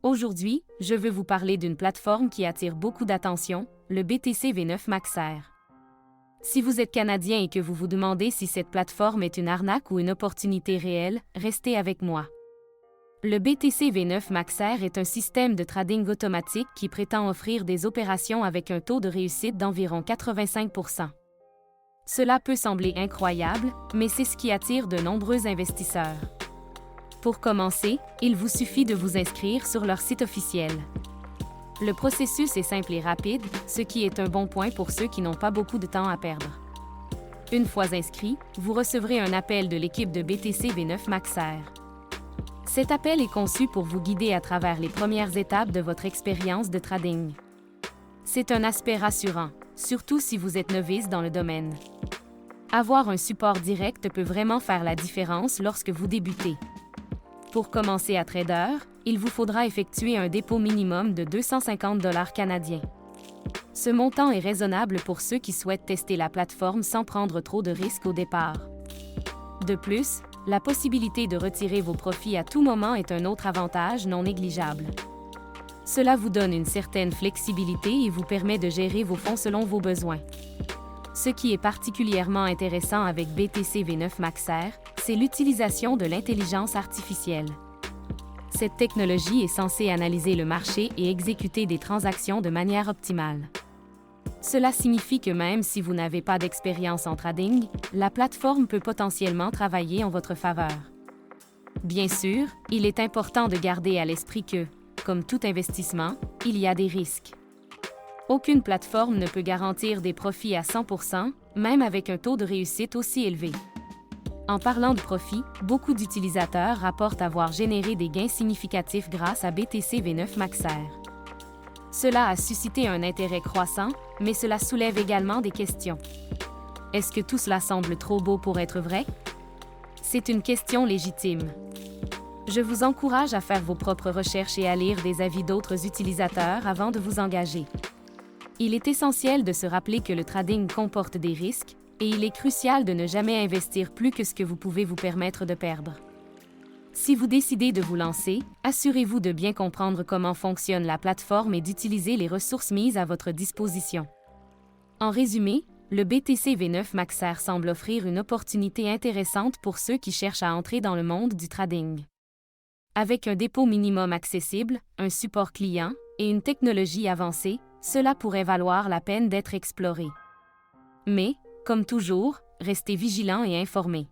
Aujourd'hui, je veux vous parler d'une plateforme qui attire beaucoup d'attention, le BTC V9 MaxR. Si vous êtes Canadien et que vous vous demandez si cette plateforme est une arnaque ou une opportunité réelle, restez avec moi. Le BTC V9 MaxR est un système de trading automatique qui prétend offrir des opérations avec un taux de réussite d'environ 85%. Cela peut sembler incroyable, mais c'est ce qui attire de nombreux investisseurs. Pour commencer, il vous suffit de vous inscrire sur leur site officiel. Le processus est simple et rapide, ce qui est un bon point pour ceux qui n'ont pas beaucoup de temps à perdre. Une fois inscrit, vous recevrez un appel de l'équipe de BTC V9 MaxR. Cet appel est conçu pour vous guider à travers les premières étapes de votre expérience de trading. C'est un aspect rassurant, surtout si vous êtes novice dans le domaine. Avoir un support direct peut vraiment faire la différence lorsque vous débutez. Pour commencer à trader, il vous faudra effectuer un dépôt minimum de 250 $ canadiens. Ce montant est raisonnable pour ceux qui souhaitent tester la plateforme sans prendre trop de risques au départ. De plus, la possibilité de retirer vos profits à tout moment est un autre avantage non négligeable. Cela vous donne une certaine flexibilité et vous permet de gérer vos fonds selon vos besoins. Ce qui est particulièrement intéressant avec BTC V9 MaxR, c'est l'utilisation de l'intelligence artificielle. Cette technologie est censée analyser le marché et exécuter des transactions de manière optimale. Cela signifie que même si vous n'avez pas d'expérience en trading, la plateforme peut potentiellement travailler en votre faveur. Bien sûr, il est important de garder à l'esprit que, comme tout investissement, il y a des risques. Aucune plateforme ne peut garantir des profits à 100%, même avec un taux de réussite aussi élevé. En parlant de profit, beaucoup d'utilisateurs rapportent avoir généré des gains significatifs grâce à BTC V9 MaxR. Cela a suscité un intérêt croissant, mais cela soulève également des questions. Est-ce que tout cela semble trop beau pour être vrai? C'est une question légitime. Je vous encourage à faire vos propres recherches et à lire des avis d'autres utilisateurs avant de vous engager. Il est essentiel de se rappeler que le trading comporte des risques, et il est crucial de ne jamais investir plus que ce que vous pouvez vous permettre de perdre. Si vous décidez de vous lancer, assurez-vous de bien comprendre comment fonctionne la plateforme et d'utiliser les ressources mises à votre disposition. En résumé, le BTC V9 MaxR semble offrir une opportunité intéressante pour ceux qui cherchent à entrer dans le monde du trading. Avec un dépôt minimum accessible, un support client et une technologie avancée, cela pourrait valoir la peine d'être exploré. Mais, comme toujours, restez vigilants et informés.